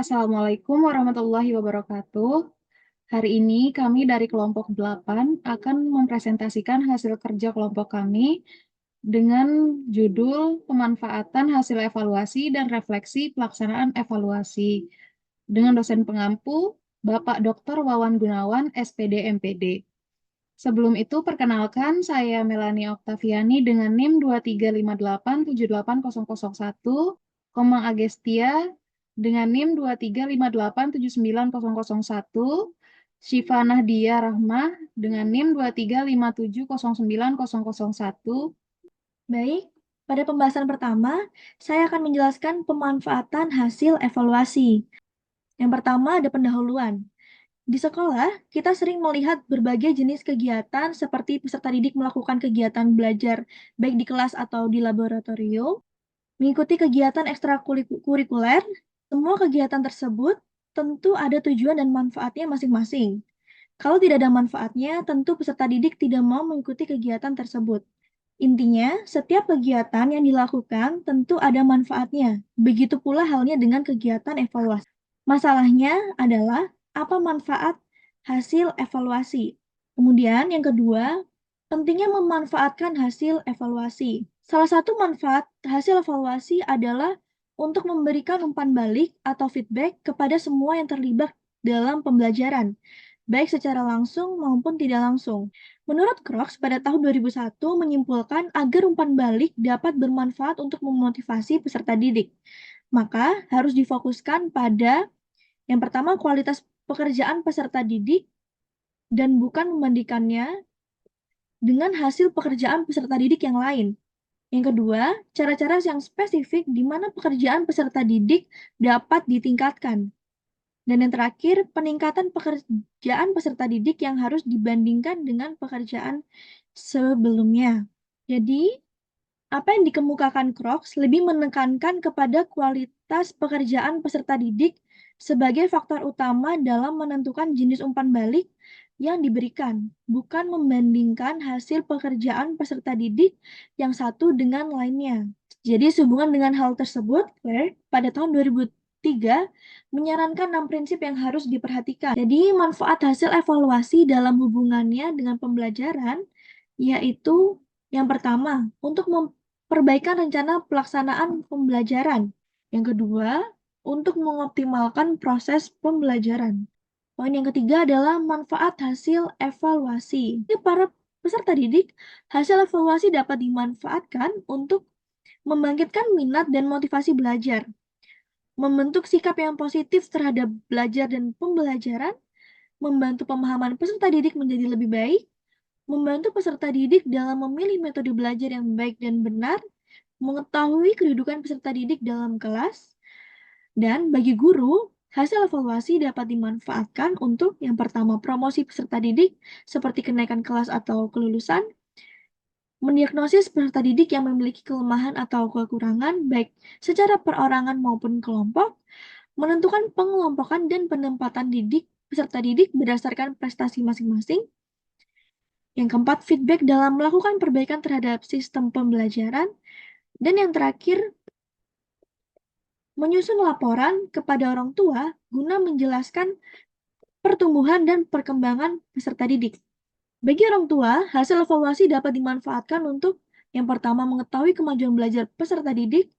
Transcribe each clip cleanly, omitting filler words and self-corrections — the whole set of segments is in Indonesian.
Assalamualaikum warahmatullahi wabarakatuh. Hari ini kami dari kelompok 8 akan mempresentasikan hasil kerja kelompok kami dengan judul Pemanfaatan Hasil Evaluasi dan Refleksi Pelaksanaan Evaluasi dengan dosen pengampu Bapak Dr. Wawan Gunawan, SPD MPD. Sebelum itu, perkenalkan saya Melanie Oktaviani dengan NIM 235878001, Komang Agestia dengan NIM 235879001, Syifa Nahdia Rahmah dengan NIM 235709001. Baik, pada pembahasan pertama, saya akan menjelaskan pemanfaatan hasil evaluasi. Yang pertama ada pendahuluan. Di sekolah, kita sering melihat berbagai jenis kegiatan seperti peserta didik melakukan kegiatan belajar baik di kelas atau di laboratorium, mengikuti kegiatan ekstrakurikuler. Semua kegiatan tersebut tentu ada tujuan dan manfaatnya masing-masing. Kalau tidak ada manfaatnya, tentu peserta didik tidak mau mengikuti kegiatan tersebut. Intinya, setiap kegiatan yang dilakukan tentu ada manfaatnya. Begitu pula halnya dengan kegiatan evaluasi. Masalahnya adalah apa manfaat hasil evaluasi. Kemudian yang kedua, pentingnya memanfaatkan hasil evaluasi. Salah satu manfaat hasil evaluasi adalah untuk memberikan umpan balik atau feedback kepada semua yang terlibat dalam pembelajaran, baik secara langsung maupun tidak langsung. Menurut Crocs, pada tahun 2001 menyimpulkan agar umpan balik dapat bermanfaat untuk memotivasi peserta didik. Maka harus difokuskan pada yang pertama kualitas pekerjaan peserta didik dan bukan membandingkannya dengan hasil pekerjaan peserta didik yang lain. Yang kedua, cara-cara yang spesifik di mana pekerjaan peserta didik dapat ditingkatkan. Dan yang terakhir, peningkatan pekerjaan peserta didik yang harus dibandingkan dengan pekerjaan sebelumnya. Jadi, apa yang dikemukakan Crocs lebih menekankan kepada kualitas pekerjaan peserta didik sebagai faktor utama dalam menentukan jenis umpan balik yang diberikan, bukan membandingkan hasil pekerjaan peserta didik yang satu dengan lainnya. Jadi, sehubungan dengan hal tersebut, Claire, pada tahun 2003 menyarankan 6 prinsip yang harus diperhatikan. Jadi, manfaat hasil evaluasi dalam hubungannya dengan pembelajaran, yaitu yang pertama, untuk perbaikan rencana pelaksanaan pembelajaran. Yang kedua, untuk mengoptimalkan proses pembelajaran. Poin yang ketiga adalah manfaat hasil evaluasi. Ini para peserta didik, hasil evaluasi dapat dimanfaatkan untuk membangkitkan minat dan motivasi belajar, membentuk sikap yang positif terhadap belajar dan pembelajaran, membantu pemahaman peserta didik menjadi lebih baik, membantu peserta didik dalam memilih metode belajar yang baik dan benar, mengetahui kedudukan peserta didik dalam kelas, dan bagi guru, hasil evaluasi dapat dimanfaatkan untuk yang pertama promosi peserta didik seperti kenaikan kelas atau kelulusan, mendiagnosis peserta didik yang memiliki kelemahan atau kekurangan baik secara perorangan maupun kelompok, menentukan pengelompokan dan penempatan peserta didik berdasarkan prestasi masing-masing. Yang keempat, feedback dalam melakukan perbaikan terhadap sistem pembelajaran. Dan yang terakhir, menyusun laporan kepada orang tua guna menjelaskan pertumbuhan dan perkembangan peserta didik. Bagi orang tua, hasil evaluasi dapat dimanfaatkan untuk yang pertama mengetahui kemajuan belajar peserta didik,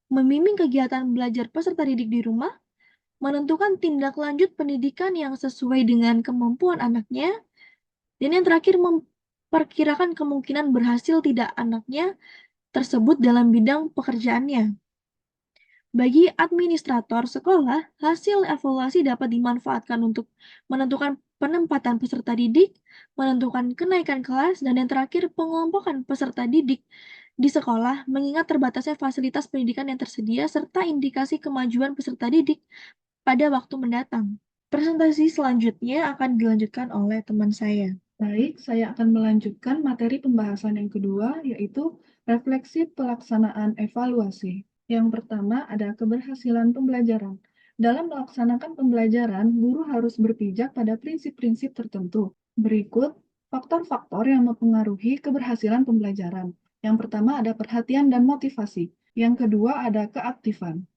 membimbing kegiatan belajar peserta didik di rumah, menentukan tindak lanjut pendidikan yang sesuai dengan kemampuan anaknya, dan yang terakhir memperkirakan kemungkinan berhasil tidak anaknya tersebut dalam bidang pekerjaannya. Bagi administrator sekolah, hasil evaluasi dapat dimanfaatkan untuk menentukan penempatan peserta didik, menentukan kenaikan kelas, dan yang terakhir pengelompokan peserta didik di sekolah, mengingat terbatasnya fasilitas pendidikan yang tersedia serta indikasi kemajuan peserta didik pada waktu mendatang. Presentasi selanjutnya akan dilanjutkan oleh teman saya. Baik, saya akan melanjutkan materi pembahasan yang kedua, yaitu refleksi pelaksanaan evaluasi. Yang pertama ada keberhasilan pembelajaran. Dalam melaksanakan pembelajaran, guru harus berpijak pada prinsip-prinsip tertentu. Berikut faktor-faktor yang mempengaruhi keberhasilan pembelajaran. Yang pertama ada perhatian dan motivasi. Yang kedua ada keaktifan.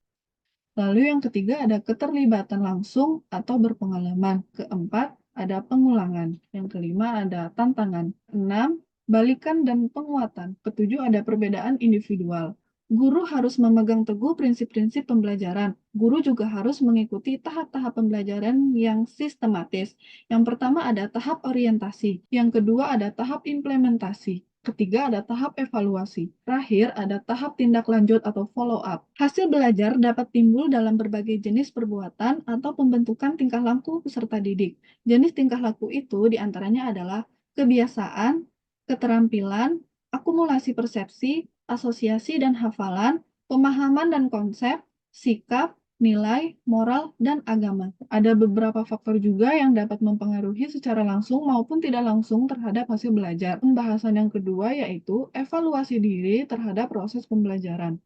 Lalu yang ketiga ada keterlibatan langsung atau berpengalaman. Keempat ada pengulangan. Yang kelima ada tantangan. Enam, balikan dan penguatan. Ketujuh ada perbedaan individual. Guru harus memegang teguh prinsip-prinsip pembelajaran. Guru juga harus mengikuti tahap-tahap pembelajaran yang sistematis. Yang pertama ada tahap orientasi. Yang kedua ada tahap implementasi. Ketiga ada tahap evaluasi. Terakhir ada tahap tindak lanjut atau follow up. Hasil belajar dapat timbul dalam berbagai jenis perbuatan atau pembentukan tingkah laku peserta didik. Jenis tingkah laku itu diantaranya adalah kebiasaan, keterampilan, akumulasi persepsi, asosiasi dan hafalan, pemahaman dan konsep, sikap, nilai, moral, dan agama. Ada beberapa faktor juga yang dapat mempengaruhi secara langsung maupun tidak langsung terhadap hasil belajar. Pembahasan yang kedua yaitu evaluasi diri terhadap proses pembelajaran.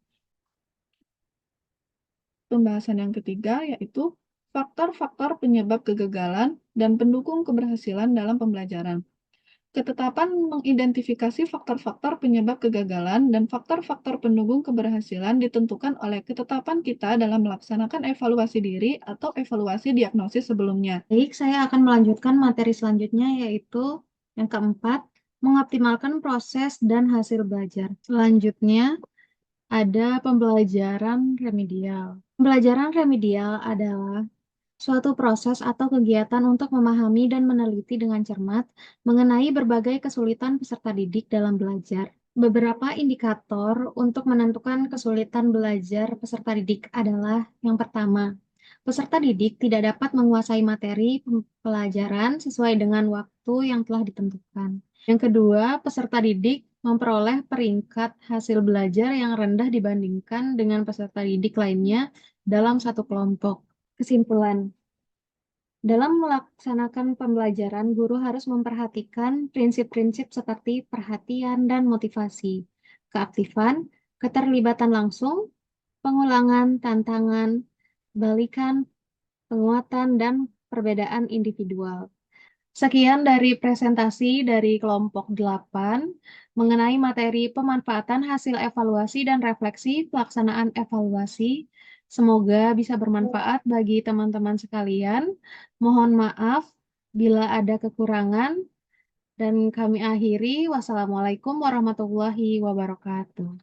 Pembahasan yang ketiga yaitu faktor-faktor penyebab kegagalan dan pendukung keberhasilan dalam pembelajaran. Ketetapan mengidentifikasi faktor-faktor penyebab kegagalan dan faktor-faktor pendukung keberhasilan ditentukan oleh ketetapan kita dalam melaksanakan evaluasi diri atau evaluasi diagnosis sebelumnya. Baik, saya akan melanjutkan materi selanjutnya yaitu yang keempat, mengoptimalkan proses dan hasil belajar. Selanjutnya, ada pembelajaran remedial. Pembelajaran remedial adalah suatu proses atau kegiatan untuk memahami dan meneliti dengan cermat mengenai berbagai kesulitan peserta didik dalam belajar. Beberapa indikator untuk menentukan kesulitan belajar peserta didik adalah yang pertama, peserta didik tidak dapat menguasai materi pelajaran sesuai dengan waktu yang telah ditentukan. Yang kedua, peserta didik memperoleh peringkat hasil belajar yang rendah dibandingkan dengan peserta didik lainnya dalam satu kelompok. Kesimpulan, dalam melaksanakan pembelajaran, guru harus memperhatikan prinsip-prinsip seperti perhatian dan motivasi, keaktifan, keterlibatan langsung, pengulangan, tantangan, balikan, penguatan, dan perbedaan individual. Sekian dari presentasi dari kelompok 8 mengenai materi pemanfaatan hasil evaluasi dan refleksi pelaksanaan evaluasi. Semoga bisa bermanfaat bagi teman-teman sekalian. Mohon maaf bila ada kekurangan dan kami akhiri. Wassalamualaikum warahmatullahi wabarakatuh.